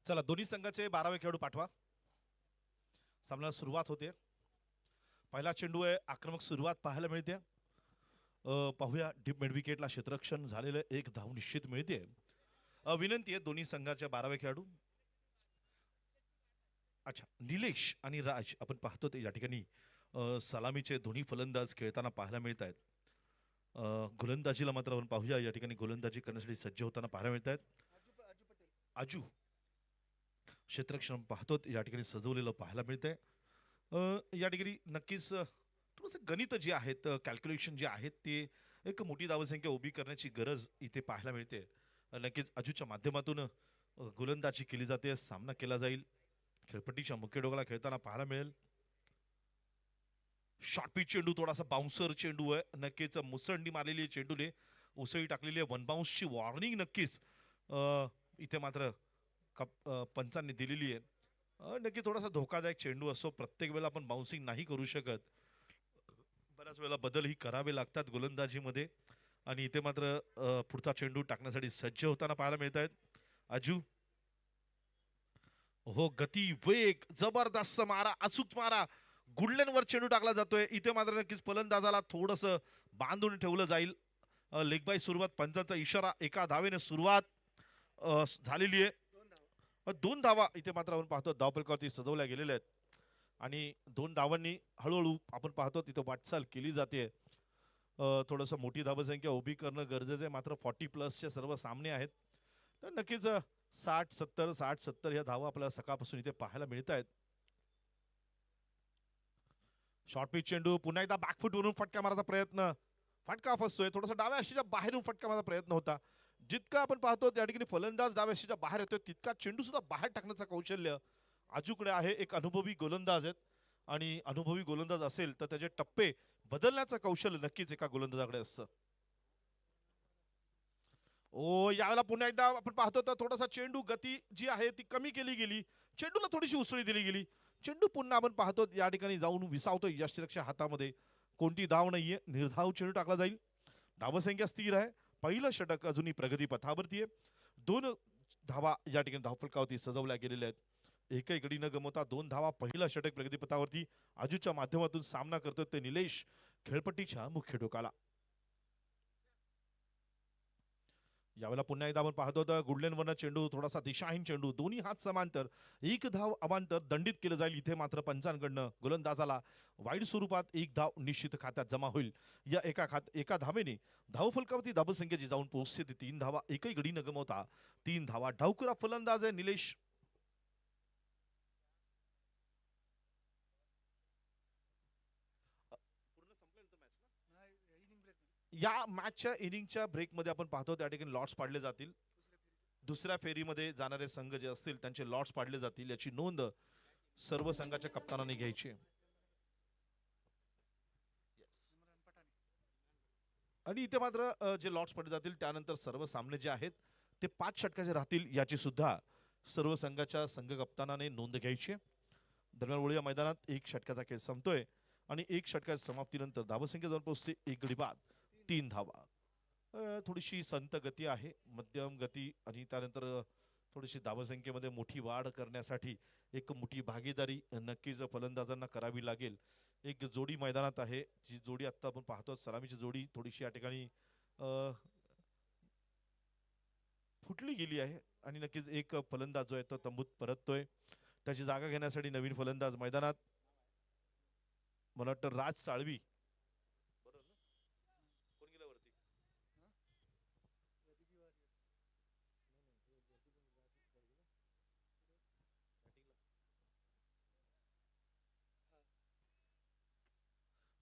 चला दोन्ही संघाचे 12वे खेळाडू पाठवा. सामन्याला सुरुवात होते. पहिला चेंडू आहे, आक्रमक सुरुवात पाहायला मिळते. पाहूया डीप मिड विकेटला क्षेत्ररक्षण झालेलं, एक धाव निश्चित मिळते. विनंती आहे दोन्ही संघाच्या 12वे खेळाडू. अच्छा, निलेश आणि राज आपण पाहतो ते या ठिकाणी सलामीचे दोन्ही फलंदाज खेळताना पाहायला मिळत आहेत. गोलंदाजीला मात्र आपण पाहूया या ठिकाणी गोलंदाजी करण्यासाठी सज्ज होताना पाहायला मिळत आहेत. आजू क्षेत्ररक्षण पाहतो या ठिकाणी सजवलेलं पाहायला मिळतंय. या ठिकाणी नक्कीच थोडंसं गणित जे आहेत, कॅल्क्युलेशन जे आहेत, ते एक मोठी धावसंख्या उभी करण्याची गरज इथे पाहायला मिळते. नक्कीच आजूच्या माध्यमातून गोलंदाजी केली जाते, सामना केला जाईल. खेळपट्टीच्या मुख्य डोकाला खेळताना पाहायला मिळेल. शॉर्ट पिच चेंडू, थोडासा बाउन्सर चेंडू आहे. नक्कीच मुसंडी मारलेली आहे चेंडूने, उसळी टाकलेली आहे. वन बाउन्सची वॉर्निंग नक्कीच इथे मात्र पंचांनी दिलेली आहे. नक्की थोडासा धोकादायक चेंडू असो, प्रत्येक वेळेला आपण बाउन्सिंग नाही करू शकत. बऱ्याच वेळेला बदलही करावे लागतात गोलंदाजीमध्ये. आणि इथे मात्र पुढचा चेंडू टाकण्यासाठी सज्ज होताना पाहायला मिळत आहेत आजू. हो, गती, वेग, जबरदस्त मारा, अचूक मारा, गुडलेनवर चेंडू टाकला जातोय. इथे मात्र नक्कीच फलंदाजाला थोडंसं बांधून ठेवलं जाईल. लेग बाय सुरुवात, पंचांचा इशारा, एका धावेने सुरुवात झालेली आहे. 2 धावा इथे मात्र आपण पाहतो धावफलकावरती सजवल्या गेलेल्या आहेत. आणि 2 धावांनी हळूहळू आपण पाहतो तिथं वाटचाल केली जाते. थोडंसं मोठी धावसंख्या उभी करणं गरजेचं आहे. मात्र 40+ सर्व सामने आहेत, तर नक्कीच 60-70 60-70 ह्या धावा आपल्याला सकाळपासून इथे पाहायला मिळत आहेत. शॉर्ट पिच चेंडू, पुन्हा एकदा बॅकफुटवरून फटका मारायचा प्रयत्न, फटका फसतोय. थोडासा डाव्या अशीच्या बाहेरून फटका मारायचा प्रयत्न होता. जितका आपण पाहतो त्या ठिकाणी फलंदाज डाव्या अशीच्या बाहेर येतोय, तितका चेंडू सुद्धा बाहेर टाकण्याचं कौशल्य आजूकडे आहे. एक अनुभवी गोलंदाज आहेत, आणि अनुभवी गोलंदाज असेल तर त्याचे टप्पे बदलण्याचं कौशल्य नक्कीच एका गोलंदाजाकडे असतं. ओ, यावेळेला पुन्हा एकदा आपण पाहतो तर थोडासा चेंडू गती जी आहे ती कमी केली गेली, चेंडूला थोडीशी उसळी दिली गेली. चेंडू पुन्हा आपण पाहतो या ठिकाणी जाऊन विसावतो यष्टिरक्षक हातामध्ये. कोणती धाव नाहीये, निर्धाव चेंडू टाकला जाईल. धावसंख्या स्थिर आहे. पहिलं षटक अजूनही प्रगती पथावरती आहे. 2 धावा या ठिकाणी धावफलकावरती सजवल्या गेलेल्या आहेत. एकही गडी न गमवता 2 धावा. पहिलं षटक प्रगती पथावरती आजूच्या माध्यमातून सामना करतो ते निलेश खेळपट्टीच्या मुख्य टोकाला. यावेळेला पुन्हा एकदा आपण पाहतो तर गुडलेनवरनं चेंडू, थोडासा दिशाहीन चेंडू, दोन्ही हात समांतर, 1 धाव अवांतर दंडित केलं जाईल. इथे मात्र पंचांकडनं गोलंदाजाला वाईट स्वरूपात 1 धाव निश्चित खात्यात जमा होईल. या एका धावेने धावफलकावरती धावसंख्येची जाऊन पोहोचते ती 3 धावा. एकही गडी न गमवता 3 धावा. डावखुरा फलंदाज आहे निलेश. या मॅचच्या इनिंगच्या ब्रेकमध्ये आपण पाहतो त्या ठिकाणी लॉट्स पाडले जातील. दुसऱ्या फेरीमध्ये जाणारे संघ जे असतील त्यांचे लॉट्स पाडले जातील, याची नोंद सर्व संघाच्या कप्तानाने घ्यायची. आणि इथे मात्र जे लॉट्स पडले जातील त्यानंतर सर्व सामने जे आहेत ते 5 षटकाचे राहतील, याची सुद्धा सर्व संघाच्या संघ कप्तानाने नोंद घ्यायची. दरम्यान वळूया मैदानात. 1 षटकाचा खेळ संपतोय आणि 1 षटकाच्या समाप्तीनंतर धावसंख्या जाऊन पोहोचते 1 गडी बाद 3 धावा. थोडीशी संत गती आहे, मध्यम गती, आणि त्यानंतर थोडीशी धावसंख्येमध्ये मोठी वाढ करण्यासाठी एक मोठी भागीदारी नक्कीच फलंदाजांना करावी लागेल. एक जोडी मैदानात आहे, जी जोडी आत्ता आपण पाहतो सलामीची जोडी थोडीशी या ठिकाणी फुटली गेली आहे. आणि नक्कीच एक फलंदाज जो आहे तो तंबूत परततोय. त्याची जागा घेण्यासाठी नवीन फलंदाज मैदानात. मला वाटतं राज साळवी. कोण गेला वरती?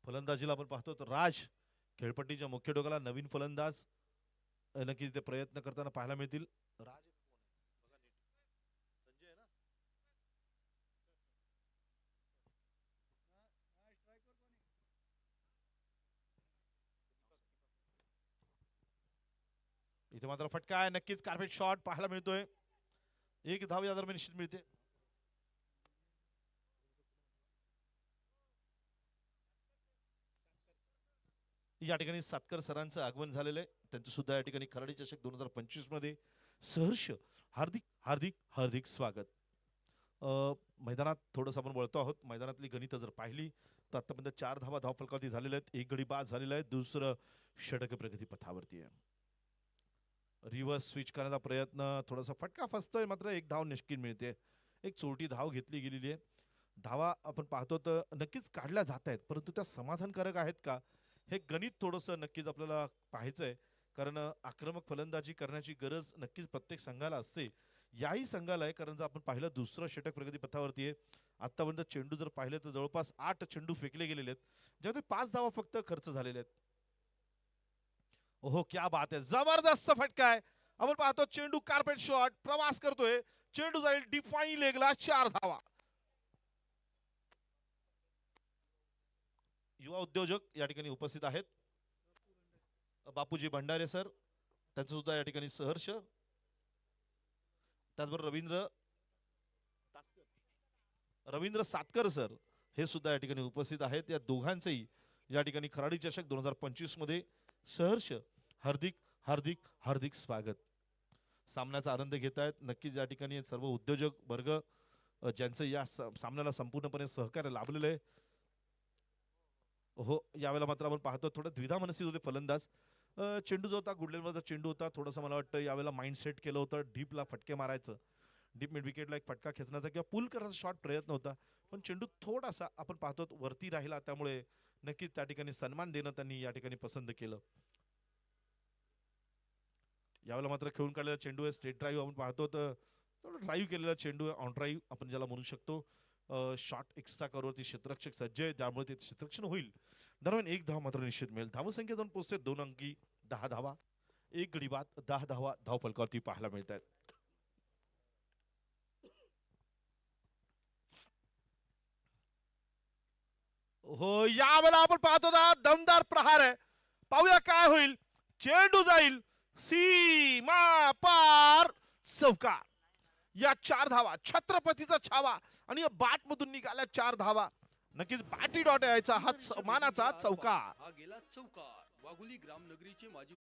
फलंदाजीला आपण पाहतो तर राज खेळपट्टीच्या मुख्य डोकाला नवीन फलंदाज नक्कीच ते प्रयत्न करताना पाहायला मिळतील. राज बघा नीट. संजय आहे ना? इथे मात्र फटका आहे, नक्कीच कार्पेट शॉट पाहायला मिळतोय. 1 धाव या दरम्यान निश्चित मिळते. या ठिकाणी सातकर सरांचं आगमन झालेलं आहे. त्यांचं सुद्धा या ठिकाणी खराडी चषक 2025 मध्ये सहर्ष हार्दिक हार्दिक हार्दिक स्वागत. मैदानात थोडंसं आपण वळतो आहोत. मैदानातली गणितं जर पाहिली तर आतापर्यंत 4 धावा धावफलकावरती झालेल्या आहेत. एक गडी बाद झालेला आहे. दुसरं षटक प्रगती पथावरती आहे. रिव्हर्स स्विच करण्याचा प्रयत्न थोडासा फटका फसतोय, मात्र एक धाव निश्चित मिळते. एक चोरटी धाव घेतली गेलेली आहे. धावा आपण पाहतो तर नक्कीच काढल्या जात आहेत, परंतु त्या समाधानकारक आहेत का, हे गणित थोडंसं नक्कीच आपल्याला पाहायचं आहे. कारण आक्रमक फलंदाजी करण्याची गरज नक्कीच प्रत्येक संघाला असते. याही संघाला आहे, कारण जर आपण पाहिलं दुसरं षटक प्रगती पथावरती आहे. आतापर्यंत चेंडू जर पाहिले तर जवळपास 8 चेंडू फेकले गेलेले आहेत, ज्यामध्ये 5 धावा फक्त खर्च झालेले आहेत. ओहो, क्या बात आहे, जबरदस्त फटका आहे. आपण पाहतो चेंडू कार्पेट शॉट प्रवास करतोय. चेंडू जाईल डिफाईन लेगला, 4 धावा. युवा उद्योजक या ठिकाणी उपस्थित आहेत. बापूजी भंडारे सर, त्यांचं सुद्धा या ठिकाणी सहर्ष. त्याचबरोबर रवींद्र सातकर सर हे सुद्धा या ठिकाणी उपस्थित आहेत. या दोघांचेही या ठिकाणी खराडी चषक 2025 मध्ये सहर्ष हार्दिक हार्दिक हार्दिक स्वागत. सामन्याचा आनंद घेत आहेत नक्कीच या ठिकाणी सर्व उद्योजक वर्ग, ज्यांचं या सामन्याला संपूर्णपणे सहकार्य लाभलेलं आहे. हो, यावेळेला मात्र आपण पाहतो थोडं द्विधा मनस्थित होते फलंदाज. चेंडू जो होता गुडलेनवरचा चेंडू होता, थोडंसं मला वाटतं यावेळेला माइंड सेट केलं होतं डीपला फटके मारायचं. डीप मिड विकेटला एक फटका खेचण्याचा किंवा पुल करण्याचा शॉट प्रयत्न होता, पण चेंडू थोडासा आपण पाहतो वरती राहिला, त्यामुळे नक्कीच त्या ठिकाणी सन्मान देणं त्यांनी या ठिकाणी पसंत केलं. यावेळेला मात्र खेळून काढलेला चेंडू आहे. स्ट्रेट ड्राईव्ह आपण पाहतो तर ड्राईव्ह केलेला चेंडू आहे, ऑन ड्राईव्ह आपण ज्याला म्हणू शकतो. शॉट एक्स्ट्रा कवरवरती क्षेत्ररक्षक सज्ज आहे, त्यामुळे ते क्षेत्ररक्षण होईल. दरम्यान एक धाव मात्र निश्चित मिळेल. धावसंख्या जाऊन पोहोचते 2 अंकी 10 धावा. एक गडी बाद 10 धावा धाव फलकावरती पाहायला मिळत आहेत. हो, यावेळेला आपण पाहतो दमदार प्रहार आहे. पाहूया काय होईल. चेंडू जाईल सीमा पार, चौकार. या 4 धावा, छत्रपतीचा छावा, आणि या बाट मधून निघाल्या 4 धावा. नक्कीच बाटी डॉट यायचा हा मानाचा चौकार. हा गेला चौकार. वाघुली ग्रामनगरीचे माजी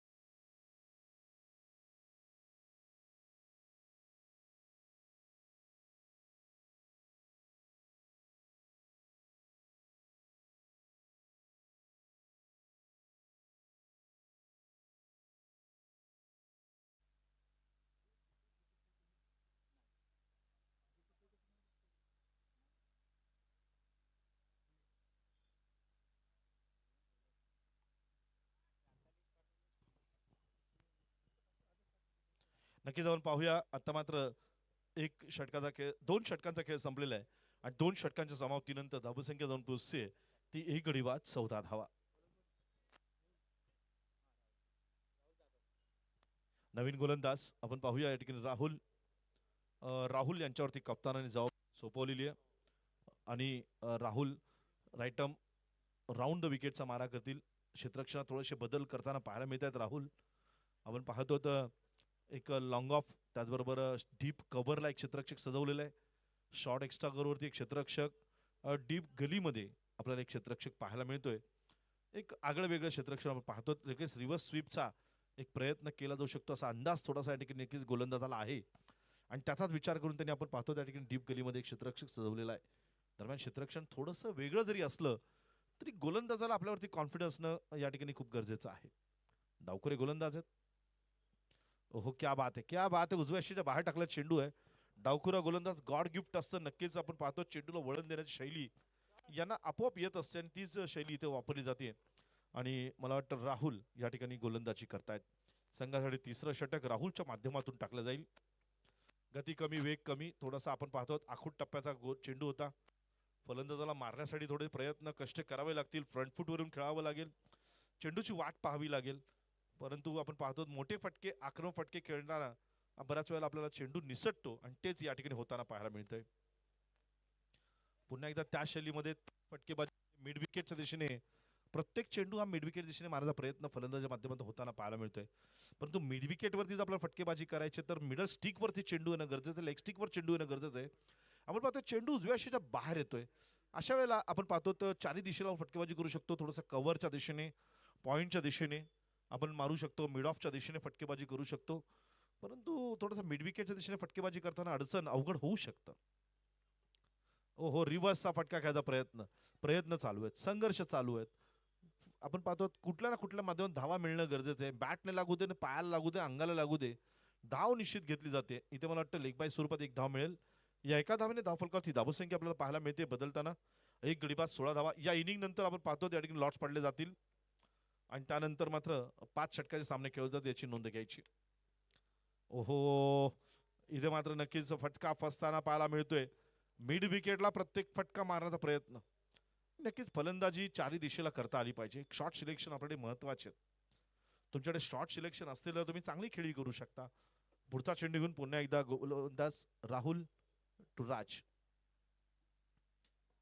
नक्कीच आपण पाहूया. आता मात्र एक षटकाचा खेळ, 2 षटकांचा खेळ संपलेला आहे आणि 2 षटकांच्या समाप्तीनंतर धावसंख्या जाऊन पोहोचते ती एक गडी बाद 14 धावा. नवीन गोलंदाज आपण पाहूया या ठिकाणी राहुल. राहुल यांच्यावरती कप्तानाने जबाब सोपवलेली आहे आणि राहुल राईटम राऊंड द विकेटचा मारा करतील. क्षेत्ररक्षणात थोडेसे बदल करताना पाहायला मिळत आहेत राहुल. आपण पाहतो तर एक लॉंग ऑफ, त्याचबरोबर डीप कव्हरला एक क्षेत्ररक्षक सजवलेला आहे. शॉर्ट एक्स्ट्रा कव्हरवरती एक क्षेत्ररक्षक, डीप गलीमध्ये आपल्याला एक क्षेत्ररक्षक पाहायला मिळतोय. एक आगळं वेगळं क्षेत्ररक्षण आपण पाहतो. लगेच रिव्हर्स स्वीपचा एक प्रयत्न केला जाऊ शकतो असा अंदाज थोडासा या ठिकाणी नक्कीच गोलंदाजाला आहे आणि त्याचाच विचार करून त्यांनी आपण पाहतो त्या ठिकाणी डीप गलीमध्ये एक क्षेत्ररक्षक सजवलेला आहे. दरम्यान क्षेत्ररक्षण थोडंसं वेगळं जरी असलं तरी गोलंदाजाला आपल्यावरती कॉन्फिडन्स असणं या ठिकाणी खूप गरजेचं आहे. डावखुरे गोलंदाज आहेत. ओहो, क्या बात आहे, क्या बात आहे. उजव्या शीच्या बाहेर टाकला चेंडू आहे. डावखुरा गोलंदाज गॉड गिफ्ट असतं. नक्कीच आपण पाहतो चेंडूला वळण देण्याची शैली यांना आपोआप येत असते आणि तीच शैली इथे वापरली जाते. आणि मला वाटतं राहुल या ठिकाणी गोलंदाजी करतायत. संघासाठी तिसरं षटक राहुलच्या माध्यमातून टाकलं जाईल. गती कमी, वेग कमी, थोडासा आपण पाहतो आखूट टप्प्याचा चेंडू होता. फलंदाजाला मारण्यासाठी थोडे प्रयत्न कष्ट करावे लागतील. फ्रंट फूटवरून खेळावं लागेल, चेंडूची वाट पाहावी लागेल. परंतु आपण पाहतो मोठे फटके, आक्रमक फटके खेळताना बऱ्याच वेळेला आपल्याला चेंडू निसटतो आणि तेच या ठिकाणी होताना पाहायला मिळतंय. पुन्हा एकदा त्या शैलीमध्ये फटकेबाजी मिड विकेटच्या दिशेने प्रत्येक चेंडू हा मिड विकेट दिशेने मारण्याचा प्रयत्न फलंदाजाच्या माध्यमातून होताना पाहायला मिळतोय. परंतु मिड विकेटवरतीच आपल्याला फटकेबाजी करायची तर मिडल स्टिकवरती चेंडू येणं गरजेचं आहे, लेग स्टिकवर चेंडू येणं गरजेचं आहे. आपण पाहतो चेंडू उजव्या अशीच्या बाहेर येतोय. अशा वेळेला आपण पाहतो तर चारी दिशेला फटकेबाजी करू शकतो. थोडंसं कव्हरच्या दिशेने, पॉईंटच्या दिशेने आपण मारू शकतो, मिड ऑफच्या दिशेने फटकेबाजी करू शकतो. परंतु थोडासा मिड विकेटच्या दिशेने फटकेबाजी करताना अडचण अवघड होऊ शकतं. हो, रिव्हर्सचा फटका खेळायचा प्रयत्न प्रयत्न चालू आहेत, संघर्ष चालू आहेत. आपण पाहतो कुठल्या ना कुठल्या माध्यमातून धावा मिळणं गरजेचं आहे. बॅटने लागू दे, पायाला लागू दे, अंगाला लागू दे. धाव निश्चित घेतली जाते. इथे मला वाटतं लेग बाय स्वरूपात एक धाव मिळेल. या एका धावेने धावफलकावरती धावसंख्या आपल्याला पाहायला मिळते बदलताना. एक गडी बाद 16 धावा. या इनिंग नंतर आपण पाहतो त्या ठिकाणी लॉट्स पडले जातील आणि त्यानंतर मात्र 5 षटकाचे सामने खेळले जातात याची नोंद घ्यायची. ओहो, इथे मात्र नक्कीच फटका फसताना पाहायला मिळतोय. मिड विकेटला प्रत्येक फटका मारण्याचा प्रयत्न. नक्कीच फलंदाजी चारी दिशेला करता आली पाहिजे. शॉर्ट सिलेक्शन आपल्याकडे महत्वाचे. तुमच्याकडे शॉर्ट सिलेक्शन असतील तर तुम्ही चांगली खेळी करू शकता. पुढचा चेंडू घेऊन पुन्हा एकदा गोलंदाज राहुल टू राज.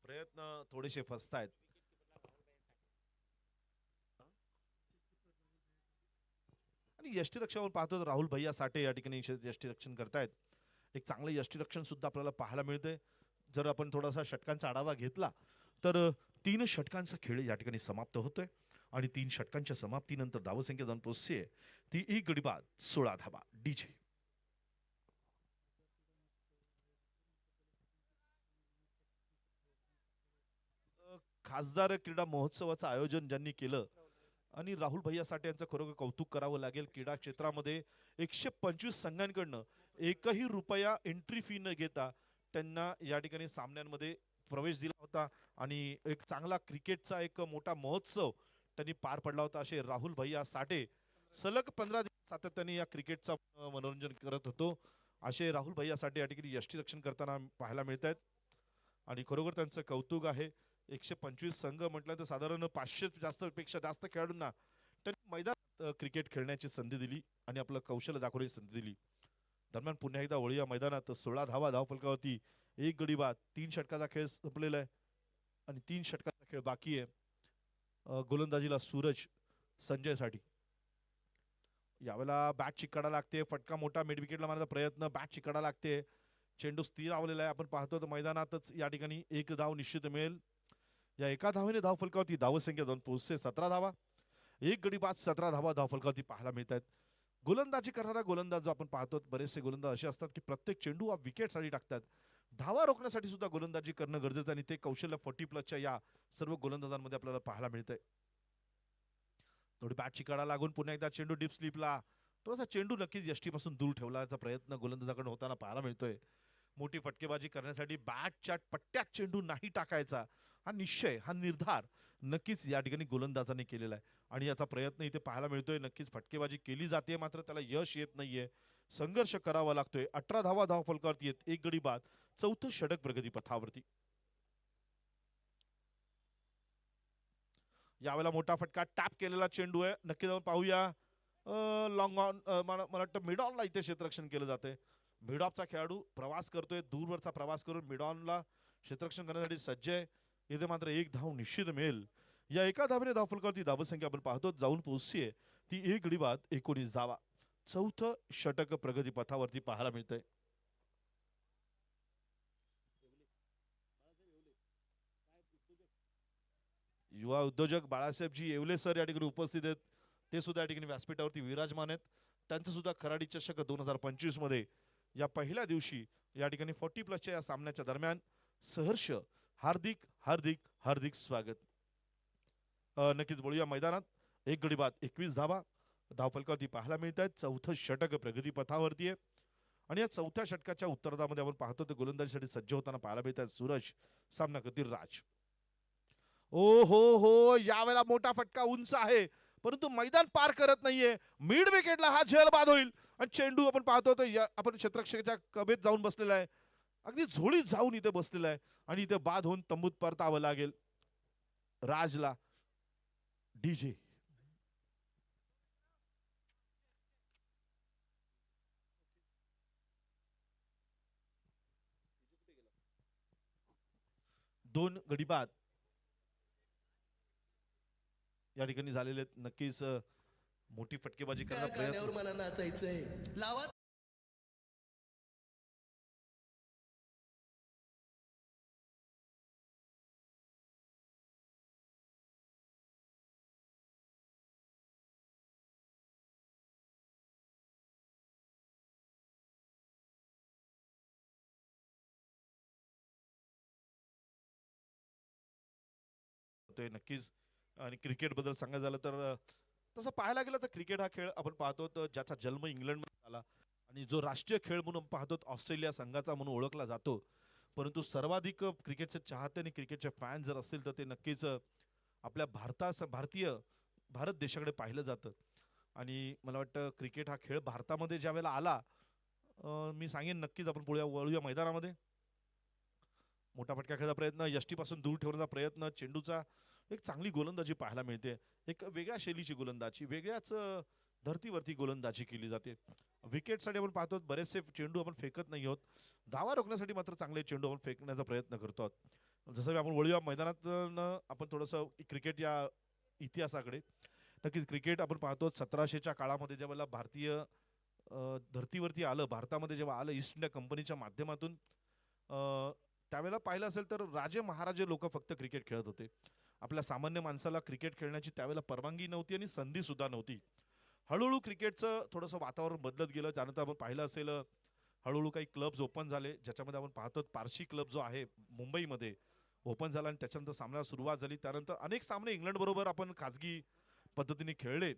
प्रयत्न थोडेसे फसतायत. आणि यष्टीरक्षणावर पाहतो तर राहुल भैया साठे या ठिकाणी यष्टीरक्षण करतायत. एक चांगलं यष्टीरक्षण सुद्धा आपल्याला पाहायला मिळते. जर आपण थोडासा षटकांचा आढावा घेतला तर 3 षटकांचा खेळ या ठिकाणी समाप्त होतोय आणि 3 षटकांच्या समाप्तीनंतर धावसंख्या जाऊन पोहोचते ती 1 गडी बाद 16 धावा. डीजे खासदार क्रीडा महोत्सवाचं आयोजन ज्यांनी केलं आणि राहुल भैया साठे यांचं खरोखर कौतुक करावं लागेल. क्रीडा क्षेत्रामध्ये 125 संघांकडनं एकही रुपया एंट्री फी न घेता त्यांना या ठिकाणी सामन्यांमध्ये प्रवेश दिला होता आणि एक चांगला क्रिकेटचा एक मोठा महोत्सव त्यांनी पार पडला होता. असे राहुल भैया साठे सलग 15 दिवस सातत्याने या क्रिकेटचा मनोरंजन करत होतो. असे राहुल भैया साठे या ठिकाणी यष्टीरक्षण करताना पाहायला मिळत आहेत आणि खरोखर त्यांचं कौतुक आहे. 125 संघ म्हटलं तर साधारण 500 जास्त पेक्षा जास्त खेळाडूंना त्यांनी मैदानात क्रिकेट खेळण्याची संधी दिली आणि आपलं कौशल्य दाखवण्याची संधी दिली. दरम्यान पुन्हा एकदा वळूया मैदानात. 16 धावा धावफलकावरती, 1 गडी बाद. 3 षटकाचा खेळ संपलेला आहे आणि 3 षटकाचा खेळ बाकी आहे. गोलंदाजीला सूरज संजयसाठी यावेळेला बॅट चिकाडा लागते. फटका मोठा मिड विकेटला मारण्याचा प्रयत्न, बॅट चिकाडा लागते. चेंडू स्थिर आवलेला आहे. आपण पाहतो तर मैदानातच या ठिकाणी 1 धाव निश्चित मिळेल. या एका धावेने धावफलकावरती धावसंख्या जाऊन पोहोचते 17 धावा. 1 गडी बाद 17 धावा धावफलकावरती पाहायला मिळत आहेत. गोलंदाजी करणारा गोलंदाज जो आपण पाहतो बरेचसे गोलंदाज असे असतात की प्रत्येक चेंडू हा विकेटसाठी टाकतात. धावा रोखण्यासाठी सुद्धा गोलंदाजी करणं गरजेचं आणि ते कौशल्य 40 प्लसच्या या सर्व गोलंदाजांमध्ये आपल्याला पाहायला मिळतंय. थोडी बॅट चिकाडा लागून पुन्हा एकदा चेंडू डीप स्लीपला. थोडासा चेंडू नक्कीच यष्टीपासून दूर ठेवण्याचा प्रयत्न गोलंदाजाकडून होताना पाहायला मिळतोय. मोठी फटकेबाजी करण्यासाठी बॅटच्या पट्ट्यात चेंडू नाही टाकायचा हा निश्चय, हा निर्धार नक्कीच या ठिकाणी गोलंदाजाने केलेला आहे आणि याचा प्रयत्न इथे पाहायला मिळतोय. नक्कीच फटकेबाजी केली जाते मात्र त्याला यश येत नाहीये. संघर्ष करावा लागतोय. 18 धावा धावफलकावरती आहेत, 1 गडी बाद. 4थं षटक प्रगती पथावरती. यावेळेला मोठा फटका टॅप केलेला चेंडू आहे. नक्की जाऊन पाहूया. लॉंग ऑन मला वाटतं मिड ऑनला इथे क्षेत्ररक्षण केलं जाते. मिड ऑफचा खेळाडू प्रवास करतोय, दूरवरचा प्रवास करून मिड ऑनला क्षेत्ररक्षण करण्यासाठी सज्ज आहे. इथे मात्र 1 धाव निश्चित मिळेल. या एका धावेने धावफलकावरती धावसंख्या आपण पाहतो जाऊन पोहोचतीये ती 1 गडी बाद 19 धावा. 4थं षटक प्रगती पथावरती पाहायला मिळतंय. युवा उद्योजक बाळासाहेबजी येवले सर या ठिकाणी उपस्थित आहेत. ते सुद्धा या ठिकाणी व्यासपीठावरती विराजमान आहेत. त्यांचं सुद्धा खराडी चषक 2025 मध्ये या पहिल्या दिवशी या ठिकाणी 40 प्लसच्या या सामन्याच्या दरम्यान सहर्ष हार्दिक हार्दिक हार्दिक स्वागत. नक्कीच बोलूया मैदानात. 1 गडी बाद 21 धावा धावफलकावरती पाहायला मिळत आहेत. 4थं षटक प्रगती पथावरती आहे आणि या 4थ्या षटकाच्या उत्तरार्धामध्ये आपण पाहतो तर गोलंदाजीसाठी सज्ज होताना पाहायला मिळत आहेत सूरज सामना करतील राज. ओ हो, यावेळेला मोठा फटका उंच आहे परंतु मैदान पार करत नाहीये. मिड विकेटला हा झेल बाद होईल आणि चेंडू आपण पाहतो तर आपण क्षेत्ररक्षकाच्या कबेत जाऊन बसलेला आहे. अगदी झोळीत जाऊन इथे बसलेला आहे आणि इथे बाद होऊन तंबूत परतावं लागेल राजला. डीजे 2 गडी बाद या ठिकाणी झालेले आहेत. नक्कीच मोठी फटकेबाजी त्या करण्याचा गाण्यावर प्रयत्न. मला नाचायचंय. लावा ते नक्कीच. आणि क्रिकेटबद्दल सांगायचं झालं तर तसं पाहायला गेलं तर क्रिकेट हा खेळ आपण पाहतो तर ज्याचा जन्म इंग्लंडमध्ये झाला आणि जो राष्ट्रीय खेळ म्हणून पाहतो ऑस्ट्रेलिया संघाचा म्हणून ओळखला जातो. परंतु सर्वाधिक क्रिकेटचे चाहते आणि क्रिकेटचे फॅन जर असतील तर ते नक्कीच आपल्या भारत देशाकडे पाहिलं जातं. आणि मला वाटतं क्रिकेट हा खेळ भारतामध्ये ज्या वेळेला आला, मी सांगेन नक्कीच आपण पुढे वळूया मैदानामध्ये. मोठा फटका खेळायचा प्रयत्न, यष्टीपासून दूर ठेवण्याचा प्रयत्न, चेंडूचा एक चांगली गोलंदाजी पाहायला मिळते. एक वेगळ्या शैलीची गोलंदाजी, वेगळ्याच धर्तीवरती गोलंदाजी केली जाते. विकेटसाठी आपण पाहतो बरेचसे चेंडू आपण फेकत नाही आहोत. धावा रोखण्यासाठी मात्र चांगले चेंडू आपण फेकण्याचा प्रयत्न करतो आहोत. जसं की आपण वळूया मैदानात आपण थोडंसं क्रिकेट या इतिहासाकडे. नक्कीच क्रिकेट आपण पाहतो 1700च्या काळामध्ये ज्यावेळेला भारतीय धर्तीवरती आलं, भारतामध्ये जेव्हा आलं ईस्ट इंडिया कंपनीच्या माध्यमातून, त्यावेळेला पाहिलं असेल तर राजे महाराजे लोक फक्त क्रिकेट खेळत होते. आपल्या सामान्य माणसाला क्रिकेट खेळण्याची त्यावेळेला परवानगी नव्हती आणि संधी सुद्धा नव्हती. हळूहळू क्रिकेटचं थोडंसं वातावरण बदलत गेलं. त्यानंतर आपण पाहिलं असेल हळूहळू काही क्लब्स ओपन झाले, ज्याच्यामध्ये आपण पाहतो पारशी क्लब जो आहे मुंबईमध्ये ओपन झाला आणि त्याच्यानंतर सामन्याला सुरुवात झाली. त्यानंतर अनेक सामने इंग्लंड बरोबर आपण खाजगी पद्धतीने खेळले.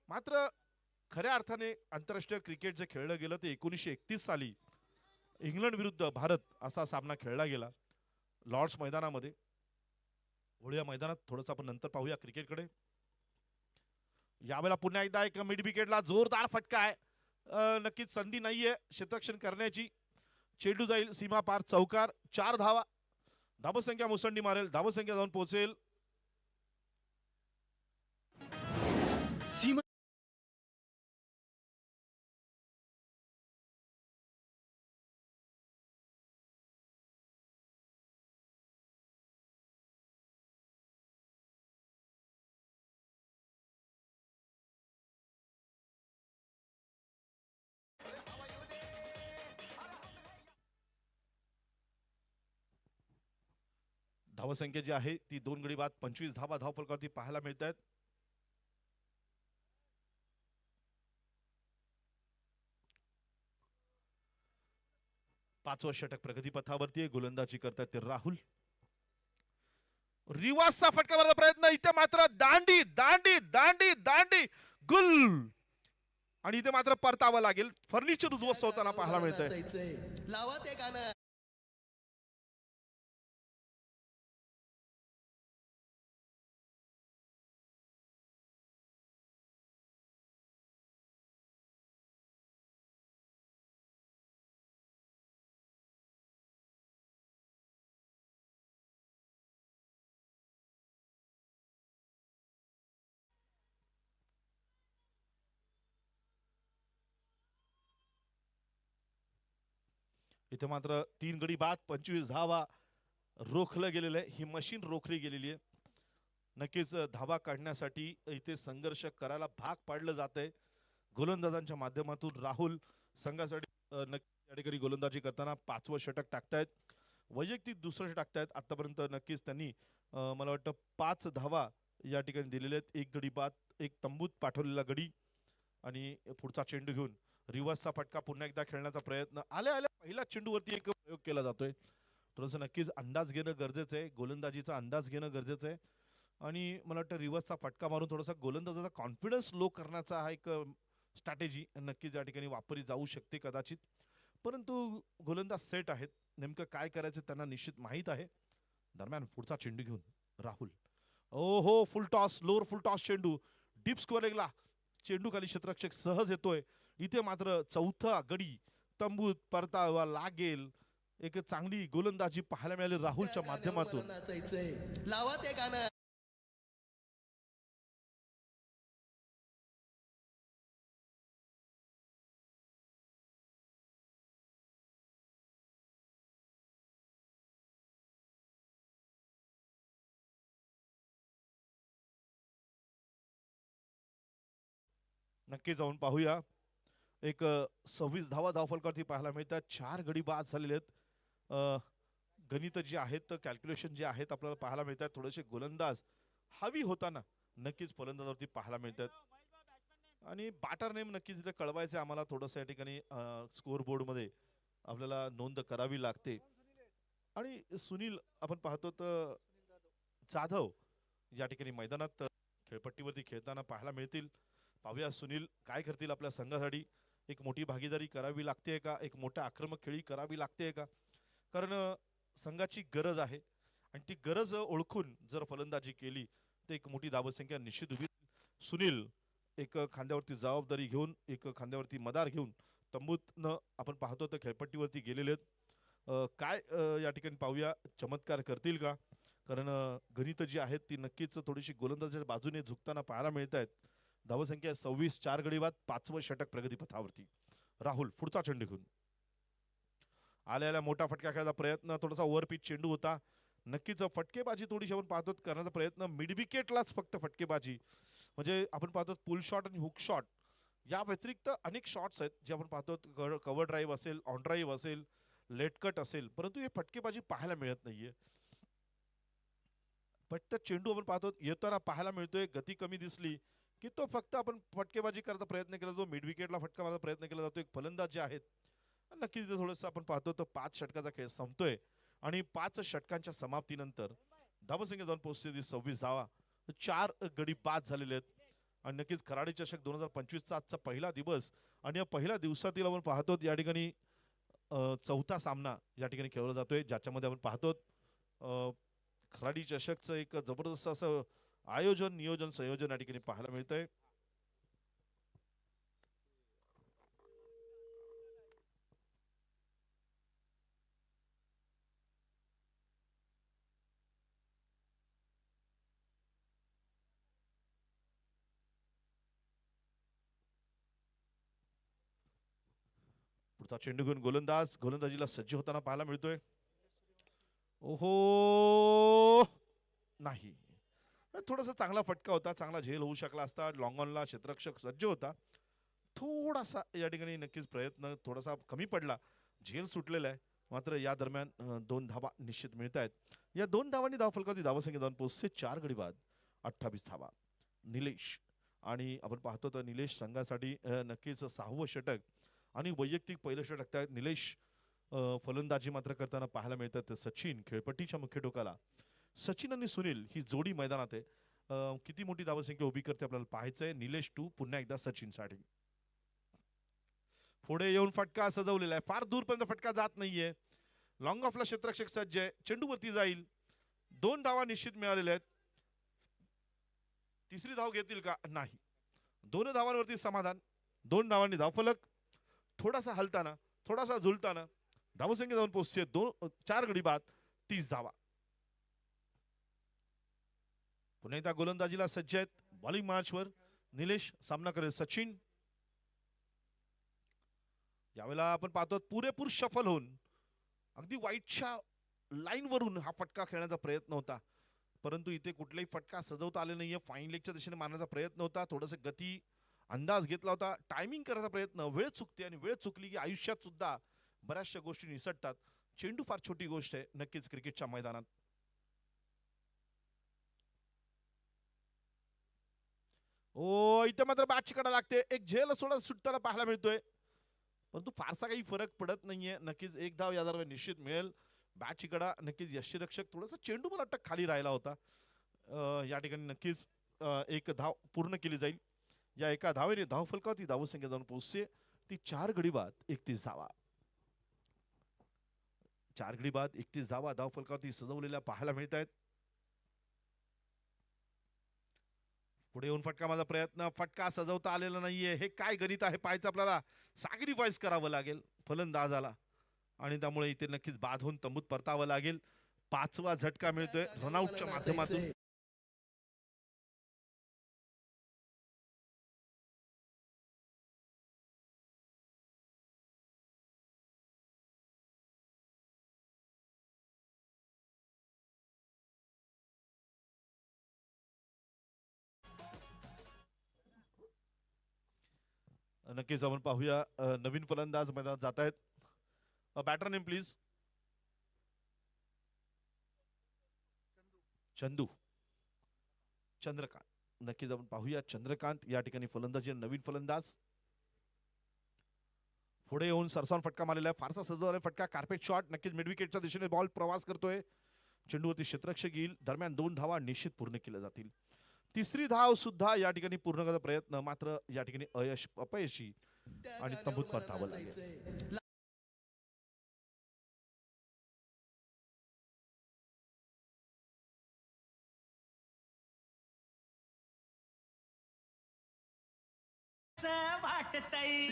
मात्र खऱ्या अर्थाने आंतरराष्ट्रीय क्रिकेट जे खेळलं गेलं ते 1931 साली इंग्लंड विरुद्ध भारत असा सामना खेळला गेला लॉर्ड्स मैदानामध्ये. वळूया मैदानात थोडंसं आपण नंतर पाहूया क्रिकेटकडे. यावेळेला पुन्हा एकदा एक मिड विकेटला जोरदार फटका आहे. नक्कीच संधी नाहीये क्षेत्ररक्षण करण्याची. चेंडू जाईल सीमा पार, चौकार, 4 धावा. धावसंख्या मुसंडी मारेल, धावसंख्या जाऊन पोहोचेल सीमा धावसंख्या जी आहे ती 2 गडी बाद 25 धावा धावफलकावरती पाहायला मिळत आहेत. पाचवं षटक प्रगतीपथावरती आहे. गोलंदाजी करतात ते राहुल. रिवासचा फटका मारण्याचा प्रयत्न, इथे मात्र दांडी दांडी दांडी दांडी गुल. आणि इथे मात्र परतावं लागेल. फर्निचर उद्ध्वस्त होताना पाहायला मिळतंय. लावा ते गाणं. इथे मात्र 3 गडी बाद 25 धावा रोखलं गेलेलं आहे. ही मशीन रोखली गेलेली आहे. नक्कीच धावा काढण्यासाठी इथे संघर्ष करायला भाग पाडलं जात आहे. गोलंदाजांच्या माध्यमातून राहुल संघासाठी नक्की या ठिकाणी गोलंदाजी करताना 5वं षटक टाकतायत. वैयक्तिक दुसरं टाकतायत. आतापर्यंत नक्कीच त्यांनी मला वाटतं 5 धावा या ठिकाणी दिलेल्या आहेत. 1 गडी बाद, एक तंबूत पाठवलेला गडी आणि पुढचा चेंडू घेऊन रिव्हर्सचा फटका पुन्हा एकदा खेळण्याचा प्रयत्न. आल्या आल्या पहिल्या चेंडूवरती एक प्रयोग केला जातोय. थोडंसं नक्कीच अंदाज घेणं गरजेचं आहे. गोलंदाजीचा अंदाज घेणं गरजेचं आहे. आणि मला वाटतं रिव्हर्सचा फटका मारून थोडासा गोलंदाजाचा कॉन्फिडन्स लो करण्याचा हा एक स्ट्रॅटेजी नक्कीच या ठिकाणी वापरली जाऊ शकते कदाचित. परंतु गोलंदाज सेट आहेत, नेमकं काय करायचं त्यांना निश्चित माहीत आहे. दरम्यान पुढचा चेंडू घेऊन राहुल. ओ हो, फुल टॉस, लोअर फुल टॉस चेंडू डीप स्क्वेअर लेगला. चेंडू खाली क्षेत्ररक्षक सहज येतोय. इथे मात्र चौथा गडी तंबूत परतावा लागेल. एक चांगली गोलंदाजी पाहायला मिळाली राहुलच्या माध्यमातून. लावा ते गाणं. नक्की जाऊन पाहूया. एक 26 धावा धावफलकावरती पाहायला मिळतात. 4 गडी बाद झालेले आहेत. गणित जे आहेत, कॅल्क्युलेशन जे आहेत आपल्याला पाहायला मिळतात. थोडेसे गोलंदाज हवी होताना नक्कीच फलंदाजावरती पाहायला मिळतात. आणि बॅटर नेम नक्कीच इथे कळवायचे आम्हाला थोडंसं या ठिकाणी स्कोअर बोर्डमध्ये आपल्याला नोंद करावी लागते. आणि सुनील आपण पाहतो तर जाधव या ठिकाणी मैदानात खेळपट्टीवरती खेळताना पाहायला मिळतील. पाहूया सुनील काय करतील आपल्या संघासाठी. एक मोठी भागीदारी करावी लागते का, एक मोठा आक्रमक खेळी करावी लागते का, कारण संघाची गरज आहे आणि ती गरज ओळखून जर फलंदाजी केली तर एक मोठी धावसंख्या निश्चित उभी राहील. सुनील एक खांद्यावरती जबाबदारी घेऊन, एक खांद्यावरती मदार घेऊन तंबूतनं आपण पाहतो तर खेळपट्टीवरती गेलेले आहेत. काय या ठिकाणी पाहूया चमत्कार करतील का, कारण गणित जी आहेत ती नक्कीच थोडीशी गोलंदाजाच्या बाजूने झुकताना पाहायला मिळत आहेत. धावसंख्या 26, 4 गडी बाद, 5वं षटक प्रगतीपथावरती. राहुल पुढचा चेंडू घेऊन आलेला मोठा फटका खेळायचा प्रयत्न, थोडासा ओव्हरपिच चेंडू होता. नक्कीच फटकेबाजी थोडीशी आपण पाहतो करण्याचा प्रयत्न, मिड विकेटलाच फक्त फटकेबाजी, म्हणजे आपण पाहतो पुल शॉट आणि हुक शॉट या व्यतिरिक्त अनेक शॉट्स आहेत जे आपण पाहतो. कव्हर ड्राईव्ह असेल, ऑन ड्राईव्ह असेल, लेट कट असेल, परंतु हे फटकेबाजी पाहायला मिळत नाहीये. फक्त चेंडू आपण पाहतो येताना पाहायला मिळतोय, गती कमी दिसली की तो फक्त आपण फटकेबाजी करायचा प्रयत्न केला जातो, मिड विकेटला फटका मारायचा प्रयत्न केला जातो. एक फलंदाज जे आहेत नक्कीच तिथे थोडंसं आपण पाहतो तर 5 षटकाचा खेळ संपतोय आणि 5 षटकांच्या समाप्तीनंतर धावसंख्या जाऊन पोहोचते 26 धावा, 4 गडी बाद झालेले आहेत. आणि नक्कीच खराडी चषक 2025चा आजचा पहिला दिवस आणि या पहिल्या दिवसातील आपण पाहतो या ठिकाणी चौथा सामना या ठिकाणी खेळवला जातोय, ज्याच्यामध्ये आपण पाहतो खराडी चषकचं एक जबरदस्त असं आयोजन, नियोजन, संयोजन या ठिकाणी पाहायला मिळतंय. पुढचा चेंडू घेऊन गोलंदाज गोलंदाजीला सज्ज होताना पाहायला मिळतोय. ओहो, नाही, थोडासा चांगला फटका होता, चांगला झेल होऊ शकला असता. लॉंग ऑनला क्षेत्ररक्षक सज्ज होता, थोडासा या ठिकाणी नक्कीच प्रयत्न थोडासा कमी पडला, झेल सुटलेला आहे. मात्र या दरम्यान 2 धावा निश्चित मिळत आहेत. या 2 धावांनी धावफलकावरती धावसंख्या जाऊन पोहोचते 4 गडी बाद, 28 धावा. निलेश आणि आपण पाहतो तर निलेश संघासाठी नक्कीच 6वं षटक आणि वैयक्तिक पहिलं षटक. त्यात निलेश फलंदाजी मात्र करताना पाहायला मिळतात. तर सचिन खेळपट्टीच्या मुख्य टोकाला, सचिन आणि सुनील ही जोडी मैदानात आहे. किती मोठी धावसंख्या उभी करते आपल्याला पाहायचंय. निलेश 2 पुन्हा एकदा सचिन साठी. पुढे येऊन फटका सजवलेला आहे, फार दूरपर्यंत फटका जात नाहीये. लॉंग ऑफला क्षेत्ररक्षक सज्ज आहे, चेंडूवरती जाईल. 2 धावा निश्चित मिळालेल्या आहेत. तिसरी धाव घेतील का, नाही. 2 धावांवरती समाधान. 2 धावांनी धावफलक थोडासा हलताना, थोडासा झुलताना धावसंख्या जाऊन पोहोचते 4 गडी बाद, 30 धावा. पुन्हा एकदा गोलंदाजीला सज्ज आहेत. बॉलिंग मार्चवर निलेश, सामना करेल सचिन. यावेळेला आपण पाहतो पुरेपूर शफल होऊन अगदी वाईटच्या लाईन वरून हा फटका खेळण्याचा प्रयत्न होता, परंतु इथे कुठलाही फटका सजवता आले नाहीये. फाईन लेगच्या दिशेने मारण्याचा प्रयत्न होता, थोडस गती अंदाज घेतला होता, टायमिंग करायचा प्रयत्न. वेळ चुकते आणि वेळ चुकली की आयुष्यात सुद्धा बऱ्याचशा गोष्टी निसटतात. चेंडू फार छोटी गोष्ट आहे नक्कीच क्रिकेटच्या मैदानात. ओ, इथे मात्र बॅटची कडा लागते, एक झेल सोडा सुटताना पाहायला मिळतोय, परंतु फारसा काही फरक पडत नाहीये. नक्कीच 1 धाव या दरम्यान निश्चित मिळेल. बॅटची कडा नक्कीच यष्टीरक्षक थोडासा चेंडू मला वाटतं खाली राहिला होता. या ठिकाणी नक्कीच 1 धाव पूर्ण केली जाईल. या एका धावेने धावफलकावरती धावसंख्या जाऊन पोहोचते ती 4 गडी बाद, 31 धावा. 4 गडी बाद, 31 धावा धावफलकावरती सजवलेल्या पाहायला मिळत आहेत. पुढे येऊन फटका माझा प्रयत्न, फटका सजवता आलेला नाहीये. हे काय गणित आहे पाहायचं आपल्याला. सॅक्रिफाईस करावं लागेल फलंदाजाला आणि त्यामुळे इथे नक्कीच बाद होऊन तंबूत परतावं लागेल. 5वा झटका मिळतोय रनआउटच्या माध्यमातून. नक्कीच आपण पाहूया नवीन फलंदाज मैदानात जात आहेत. Batter name please. Chandu, Chandrakant. नक्कीच आपण पाहूया चंद्रकांत या ठिकाणी फलंदाजी, नवीन फलंदाज. पुढे येऊन सरसावून फटका मारलेला आहे, फारसा सजवलेला फटका, कार्पेट शॉट. नक्कीच मिड विकेटच्या दिशेने बॉल प्रवास करतोय. चेंडूवरती क्षेत्ररक्षक येईल. दरम्यान 2 धावा निश्चित पूर्ण केल्या जातील. तिसरी धाव सुद्धा या ठिकाणी पूर्ण करण्याचा प्रयत्न, मात्र या ठिकाणी अपयशी त्या आणि गाण्यावर तंबूत मला परतावं लागेल. नाचायचंय. वाटतय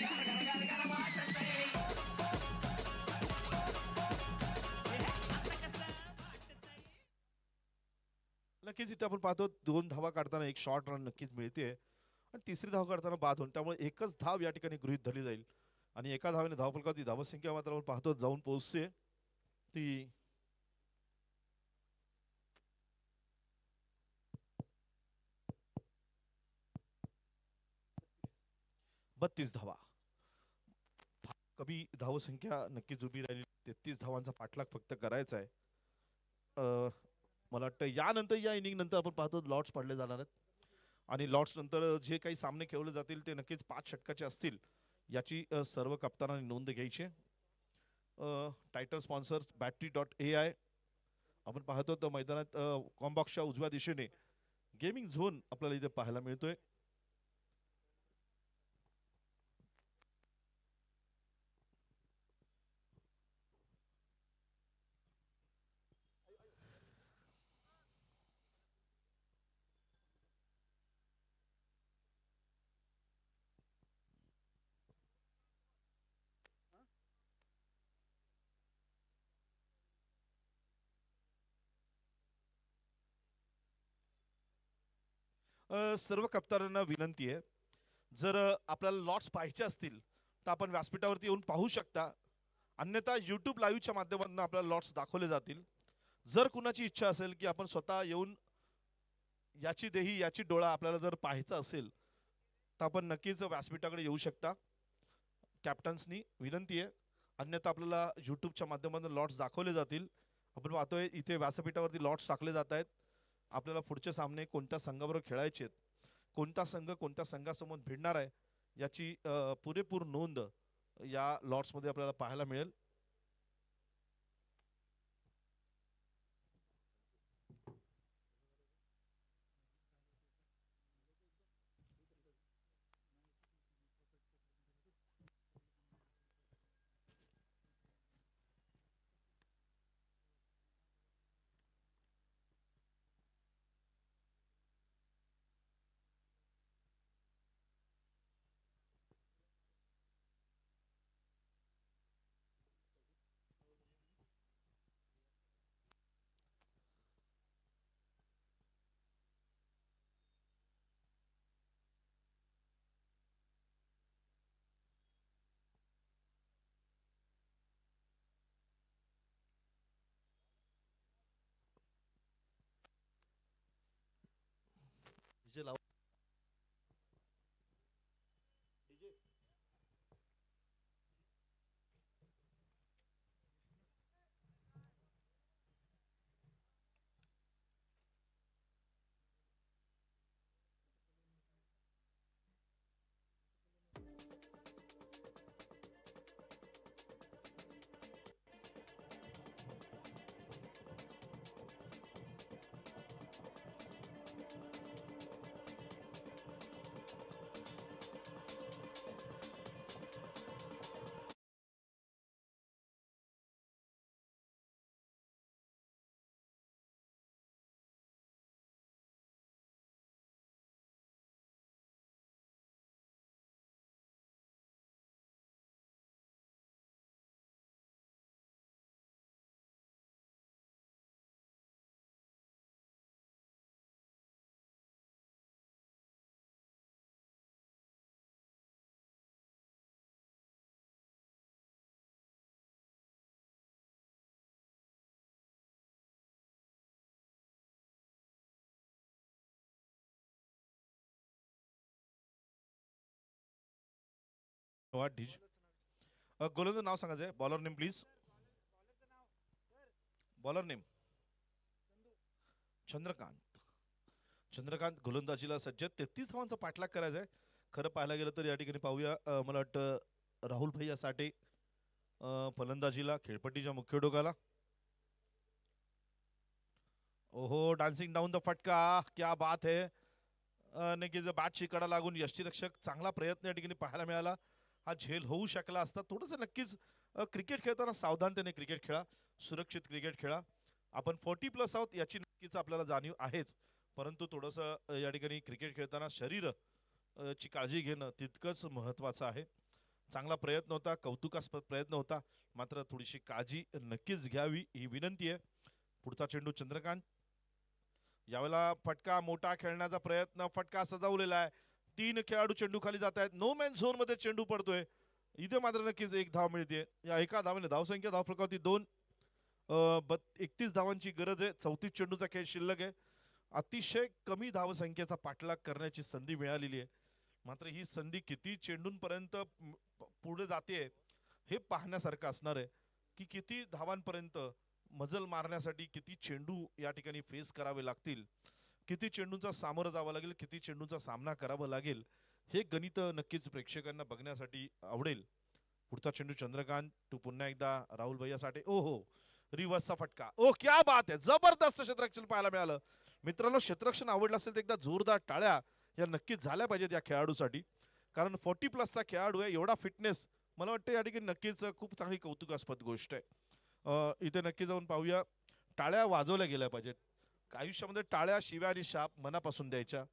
नक्कीच इथे आपण पाहतो 2 धावा काढताना एक शॉर्ट रन नक्कीच मिळते आणि तिसरी धाव काढताना बाद होऊन, त्यामुळे एकच धाव या ठिकाणी गृहीत धरली जाईल आणि एका धावेने धावफलकावरती धावसंख्या मात्र आपण पाहतो जाऊन पोहोचते ती 32 धावा. कमी धावसंख्या नक्कीच उभी राहिली. 33 धावांचा पाठलाग फक्त करायचा आहे. मला वाटतं यानंतर या इनिंग नंतर आपण पाहतो लॉट्स पडले जाणार आहेत आणि लॉट्स नंतर जे काही सामने खेळले जातील ते नक्कीच 5 षटकाचे असतील याची सर्व कप्तानांनी नोंद घ्यायची. Title sponsors battery.ai. आपण पाहतो तर मैदानात कॉम्बॉक्सच्या उजव्या दिशेने गेमिंग झोन आपल्याला इथे पाहायला मिळतोय. सर्व कप्तानांना विनंती आहे, जर आपल्याला लॉट्स पाहायचे असतील तर आपण व्यासपीठावरती येऊन पाहू शकता, अन्यथा यूट्यूब लाईव्हच्या माध्यमातून आपल्याला लॉट्स दाखवले जातील. जर कुणाची इच्छा असेल की आपण स्वतः येऊन याची देही याची डोळा आपल्याला जर पाहायचं असेल तर आपण नक्कीच व्यासपीठाकडे येऊ शकता. कॅप्टन्सनी विनंती आहे, अन्यथा आपल्याला यूट्यूबच्या माध्यमातून लॉट्स दाखवले जातील. आपण पाहतोय इथे व्यासपीठावरती लॉट्स टाकले जात आहेत. आपल्याला पुढचे सामने कोणत्या संघाबरोबर खेळायचे आहेत, कोणता संघ कोणत्या संघासमोर भिडणार आहे याची पुरेपूर नोंद या लॉट्समध्ये आपल्याला पाहायला मिळेल. DJ लाव. व्हॉट डीज गोलंदाज नाव सांगायचं आहे. Bowler name please. Bowler name Chandrakant. Chandrakant गोलंदाजीला सज्ज. 33 धावांचा पाठलाग करायचा आहे. खरं पाहायला गेलं तर या ठिकाणी पाहूया, मला वाटतं राहुल भैया साठे फलंदाजीला, खेळपट्टीच्या मुख्य डोकाला. ओहो डान्सिंग डाऊन द फटका, क्या बात है. नक्कीच बॅटची कडा लागून यष्टीरक्षक चांगला प्रयत्न या ठिकाणी पाहायला मिळाला. हा झेल होऊ शकला असता. थोडंसं नक्कीच क्रिकेट खेळताना सावधानतेने क्रिकेट खेळा, सुरक्षित क्रिकेट खेळा. आपण 40+ आहोत याची नक्कीच आपल्याला जाणीव आहेच, परंतु थोडंसं या ठिकाणी क्रिकेट खेळताना शरीर ची काळजी घेणं तितकंच महत्त्वाचं आहे. चांगला प्रयत्न होता, कौतुकास्पद प्रयत्न होता, मात्र थोडीशी काळजी नक्कीच घ्यावी ही विनंती आहे. पुढचा चेंडू चंद्रकांत. यावेळेला फटका मोठा खेळण्याचा प्रयत्न, फटका सजवलेला आहे. 3 खेळाडू चेंडू खाली जात आहेत. नो मॅन झोन मध्ये चेंडू पडतोय. इथे मात्र नक्कीच एक धाव मिळते. या एका धावेने धावसंख्या धावफलकावरती 2. 31 धावांची गरज आहे. 34 चेंडूचा खेळ शिल्लक आहे. अतिशय कमी धावसंख्येचा पाठलाग करण्याची संधी मिळालेली आहे. मात्र ही संधी किती चेंडूंपर्यंत पुढे जाते हे पाहण्यासारखं असणार आहे, की किती धावांपर्यंत मजल मारण्यासाठी किती चेंडू या ठिकाणी फेस करावे लागतील, किती चेंडूंचा सामोरं जावं लागेल, किती चेंडूंचा सामना करावा लागेल. हे गणित नक्कीच प्रेक्षकांना बघण्यासाठी आवडेल. पुढचा चेंडू चंद्रकांत टू पुन्हा एकदा राहुल भैया साठे. ओहो रिव्हर्सचा फटका. ओ क्या बात आहे, जबरदस्त क्षेत्ररक्षण पाहायला मिळालं. मित्रांनो, क्षेत्ररक्षण आवडलं असेल तर एकदा जोरदार टाळ्या या नक्कीच झाल्या पाहिजेत या खेळाडूसाठी, कारण 40+ खेळाडू आहे. एवढा फिटनेस मला वाटतं या ठिकाणी नक्कीच खूप चांगली कौतुकास्पद गोष्ट आहे. इथे नक्की जाऊन पाहूया. टाळ्या वाजवल्या गेल्या पाहिजेत. आयुष्यामध्ये टाळ्या, शिव्या आणि शाप मनापासून द्यायच्या.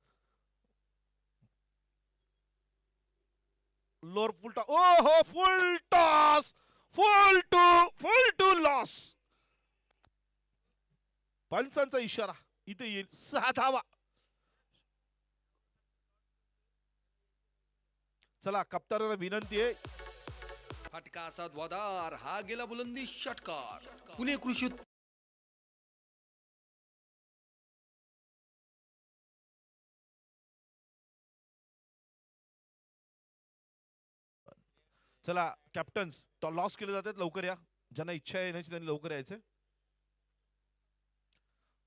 लोअर फुल टॉस. ओ हो full toss. Full to loss. पंचांचा इशारा इथे येईल. 6 धावा. चला कप्तानाला विनंती आहे. फटका असा द्वादार, हा गेला बुलंदी षटकार. पुणे कृषी चला कॅप्टन्स लॉस केले जातात, लवकर या. ज्यांना इच्छा आहे येण्याची त्यांनी लवकर यायचे.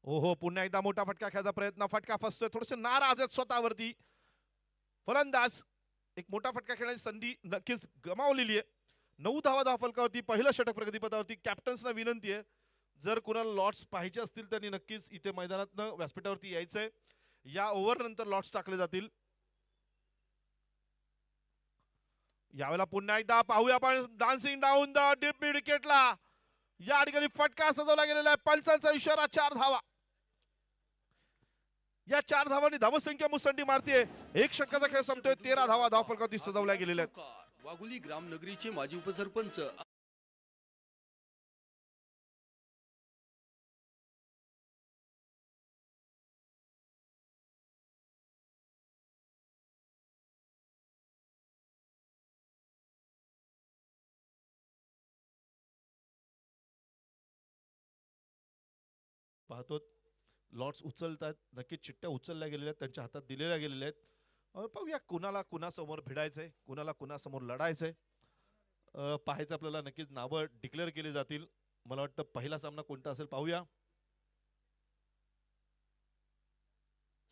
ओहो पुन्हा एकदा मोठा फटका खेळायचा प्रयत्न, फटका फसतोय. थोडेसे नाराज आहेत स्वतःवरती फलंदाज. एक मोठा फटका खेळण्याची संधी नक्कीच गमावलेली आहे. 9 धावा धावफलकावरती पहिलं षटक प्रगतीपथावरती. कॅप्टन्सना विनंती आहे, जर कुणाला लॉट्स पाहिजे असतील त्यांनी नक्कीच इथे मैदानातनं व्यासपीठावरती यायचंय. या ओव्हर नंतर लॉट्स टाकले जातील. यावेळेला पुन्हा एकदा पाहूया आपण dancing down the deep mid विकेटला. या ठिकाणी फटका सजवला गेलेला आहे. पंचांचा इशारा. 4 धावा. या 4 धावांनी धावसंख्या मुसंडी मारतीये. एक षटकाचा खेळ संपतोय. 13 धावा धावफलकावरती सजवल्या गेलेल्या आहेत. चौकार. वाघोली ग्रामनगरीचे माजी उपसरपंच पाहतो लॉट्स उचलतात. नक्कीच चिठ्ठ्या उचलल्या गेलेल्या आहेत, त्यांच्या हातात दिलेल्या गेलेल्या आहेत. पाहूया कुणाला कुणासमोर भिडायचंय, कुणाला कुणासमोर लढायचंय. पाहायचं आपल्याला. नक्कीच नावं डिक्लेअर केली जातील. मला वाटतं पहिला सामना कोणता असेल पाहूया.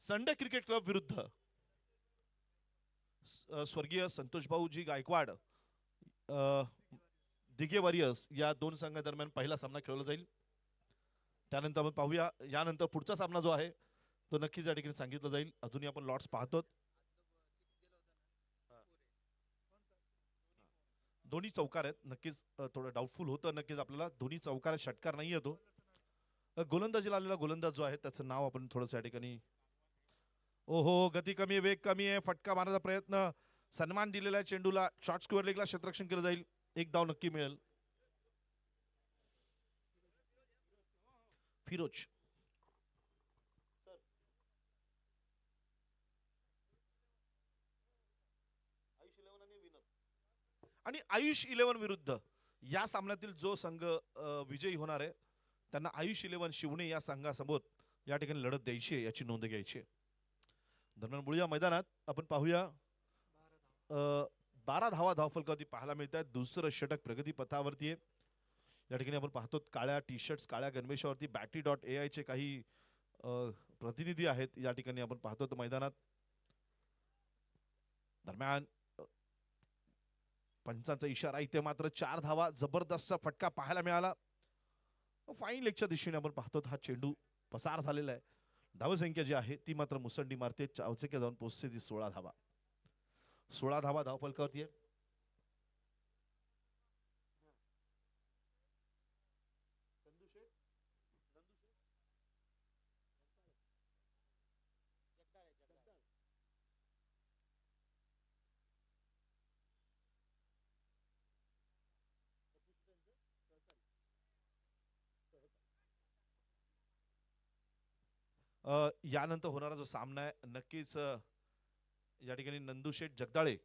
संडे क्रिकेट क्लब विरुद्ध स्वर्गीय संतोष भाऊजी गायकवाड दिघे वॉरियर्स या 2 संघादरम्यान पहिला सामना खेळवला जाईल. त्यानंतर आपण पाहूया यानंतर पुढचा सामना जो आहे तो नक्कीच या ठिकाणी सांगितलं जाईल. अजूनही आपण लॉट्स पाहतो. दोन्ही चौकार आहेत. नक्कीच थोडं डाऊटफुल होतं नक्कीच आपल्याला. दोन्ही चौकार षटकार नाही येतो. गोलंदाजीला आलेला गोलंदाज जो आहे त्याचं नाव आपण थोडंसं या ठिकाणी. ओहो गती कमी आहे, वेग कमी आहे. फटका मारण्याचा प्रयत्न. सन्मान दिलेला आहे चेंडूला. शॉर्ट स्क्वेअर लेगला क्षेत्ररक्षण केलं जाईल. एक धाव नक्की मिळेल. फिरोज आणि आयुष 11 विरुद्ध या सामन्यातील जो संघ विजयी होणार आहे त्यांना आयुष 11 शिवणे या संघासमोर या ठिकाणी लढत द्यायची आहे, याची नोंद घ्यायची आहे. दरम्यान बुळिया मैदानात आपण पाहूया 12 धावा धावफलकावरती पाहायला मिळत आहेत. दुसरं षटक प्रगती पथावरती आहे. या ठिकाणी आपण पाहतो काळ्या टी शर्ट्स, काळ्या गणवेशावरती battery.ai चे काही प्रतिनिधी आहेत. या ठिकाणी आपण पाहतो मैदानात. दरम्यान पंचांचा इशारा. इथे मात्र 4 धावा. जबरदस्त फटका पाहायला मिळाला. फाईन लेगच्या दिशेने आपण पाहतो हा चेंडू पसार झालेला आहे. धावसंख्या जी आहे ती मात्र मुसंडी मारते. चौचेक्या जाऊन पोहोचते ती 16 धावा. 16 धावा धावफलकावरती आहे. यानंतर होणारा जो सामना आहे नक्कीच या ठिकाणी नंदूशेठ जगदाळे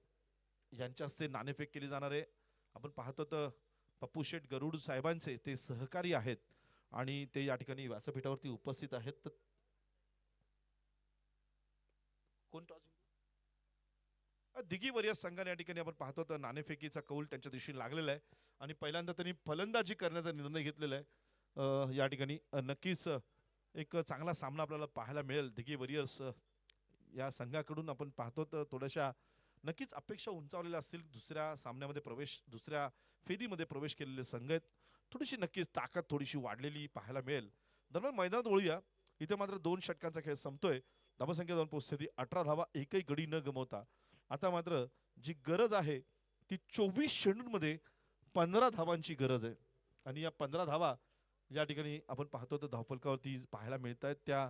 यांच्या हस्ते नाणेफेक केली जाणार आहे. आपण पाहतो तर पप्पू शेठ गरुड साहेबांचे ते सहकारी आहेत आणि ते या ठिकाणी व्यासपीठावरती उपस्थित आहेत. तर कोण टॉस जिंकलं? दिघी वरियर्स संघाने या ठिकाणी आपण पाहतो तर नाणेफेकीचा कौल त्यांच्या दिशेने लागलेला आहे आणि पहिल्यांदा त्यांनी फलंदाजी करण्याचा निर्णय घेतलेला आहे. या ठिकाणी नक्कीच एक चांगला सामना आपल्याला पाहायला मिळेल. दिघी वरियर्स या संघाकडून आपण पाहतो तर थोड्याशा नक्कीच अपेक्षा उंचावलेल्या असतील. दुसऱ्या सामन्यामध्ये प्रवेश, दुसऱ्या फेरीमध्ये प्रवेश केलेले संघ आहेत. थोडीशी नक्कीच ताकद थोडीशी वाढलेली पाहायला मिळेल. दरम्यान मैदानात वळूया. इथे मात्र 2 षटकांचा खेळ संपतोय. धावसंख्या जाऊन पोहोचते ती 18 धावा, एकही गडी न गमवता. आता मात्र जी गरज आहे ती 24 चेंडूंमध्ये 15 धावांची गरज आहे आणि या 15 धावा या ठिकाणी आपण पाहतो तर धावफलकावरती पाहायला मिळत आहेत. त्या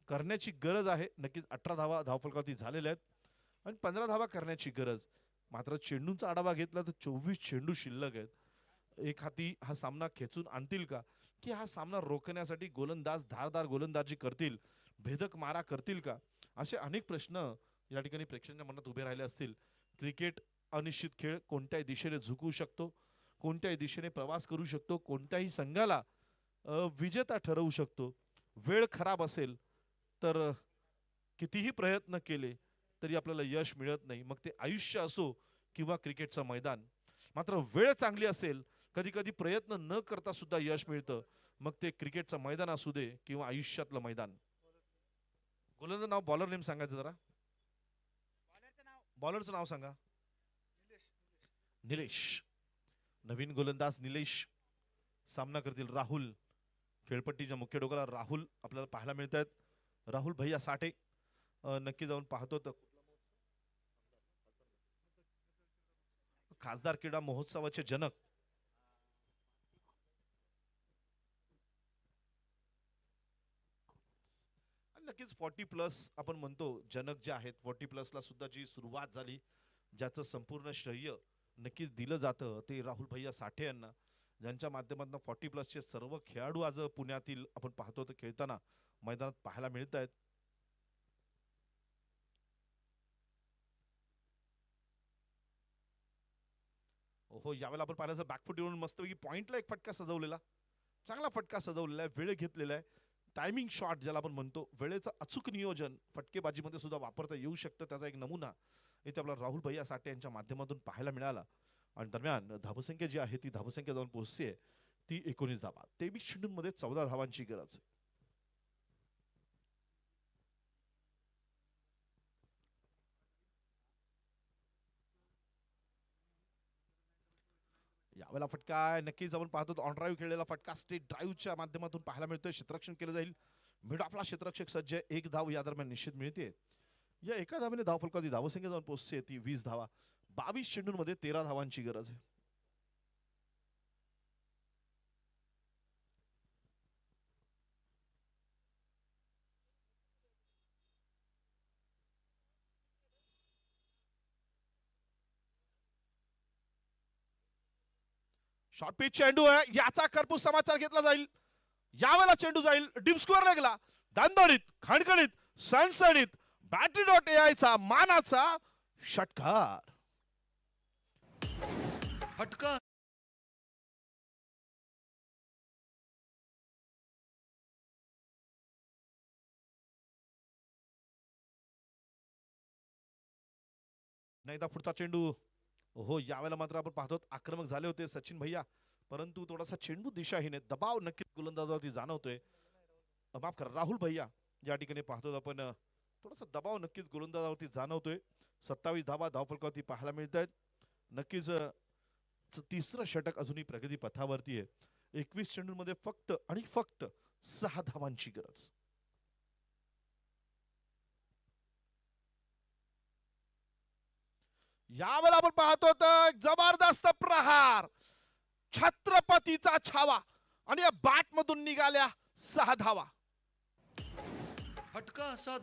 करण्याची गरज आहे. नक्कीच 18 धावा धावफलकावरती झालेल्या आहेत आणि 15 धावा करण्याची गरज. मात्र चेंडूंचा आढावा घेतला तर 24 चेंडू शिल्लक आहेत. एक हाती हा सामना खेचून आणतील का, की हा सामना रोखण्यासाठी गोलंदाज धारदार गोलंदाजी करतील, भेदक मारा करतील का, असे अनेक प्रश्न या ठिकाणी प्रेक्षकांच्या मनात उभे राहिले असतील. क्रिकेट अनिश्चित खेळ, कोणत्याही दिशेने झुकू शकतो, कोणत्याही दिशेने प्रवास करू शकतो, कोणत्याही संघाला विजेता ठरवू शकतो. वेळ खराब असेल तर कितीही प्रयत्न केले तरी आपल्याला यश मिळत नाही, मग ते आयुष्य असो किंवा क्रिकेटचं मैदान. मात्र वेळ चांगली असेल, कधी कधी प्रयत्न न करता सुद्धा यश मिळतं, मग ते क्रिकेटचं मैदान असू दे किंवा आयुष्यातलं मैदान. गोलंदाज नाव, बॉलर नेम सांगायचं जरा. बॉलरचं नाव सांगा. निलेश. नवीन गोलंदाज निलेश सामना करतील. राहुल, खेळपट्टीच्या मुख्य डोक्याला राहुल आपल्याला पाहायला मिळत आहेत. राहुल भैया साठे नक्की जाऊन पाहतो तर खासदार क्रीडा महोत्सवाचे जनक. आणि नक्कीच 40+ आपण म्हणतो जनक जे आहेत, 40+ ला सुद्धा जी सुरुवात झाली, ज्याचं संपूर्ण श्रेय नक्कीच दिलं जातं ते राहुल भैया साठे यांना, ज्यांच्या माध्यमातून 40+ चे सर्व खेळाडू आज पुण्यातील आपण पाहतो तर खेळताना मैदानात पाहायला मिळत आहेत. ओहो, यावेळेला आपण पाहिलं बॅकफुट येऊन मस्तपैकी पॉइंटला एक फटका सजवलेला, चांगला फटका सजवलेला आहे, वेळ घेतलेला आहे. टायमिंग शॉट ज्याला आपण म्हणतो, वेळेचं अचूक नियोजन फटकेबाजीमध्ये सुद्धा वापरता येऊ शकतं, त्याचा एक नमुना इथे आपला राहुल भैया साठे यांच्या माध्यमातून पाहायला मिळाला. आणि दरम्यान धावसंख्या जी आहे ती धावसंख्या जाऊन पोहोचते ती 19 धावा. 23 चेंडूंमध्ये 14 धावांची गरज. यावेळेला फटका नक्कीच आपण पाहतो ऑन ड्राईव्ह खेळलेला फटका स्ट्रेट ड्राईव्हच्या माध्यमातून पाहायला मिळतोय. क्षेत्ररक्षण केलं जाईल. मिड ऑफला क्षेत्ररक्षक सज्ज, एक धाव या दरम्यान निश्चित मिळते. या एका धावेने धावफलकावरती धावसंख्या जाऊन पोहोचते ती 20 धावा. 22 चेंडूंमध्ये 13 धावांची गरज आहे. शॉर्ट पिच चेंडू आहे, याचा कर्पूस समाचार घेतला जाईल. यावेळेला चेंडू जाईल डीप स्क्वेअर लेगला. दांदडीत, खणखणीत, सणसणीत Battery.ai चा मानाचा षटकार. फटका नाहीदा पुढचा चेंडू. हो, यावेळेला मात्र आपण पाहतो आक्रमक झाले होते सचिन भैया, परंतु थोडासा चेंडू दिशाहीन आहे. दबाव नक्कीच गोलंदाजावरती जाणवतोय. माफ करा, राहुल भैया या ठिकाणी पाहतो आपण थोडासा दबाव नक्कीच गोलंदाजावरती जाणवतोय. 27 धावा धावफलकावरती पाहायला मिळत आहेत. नक्कीच तिसरं षटक अजूनही प्रगती पथावरती आहे. 21 चेंडूंमध्ये फक्त आणि फक्त 6 धावांची गरज. यावेळेला आपण पाहतो तर एक जबरदस्त प्रहार, छत्रपतीचा छावा आणि या बॅट मधून निघाल्या 6 धावा. फटका असा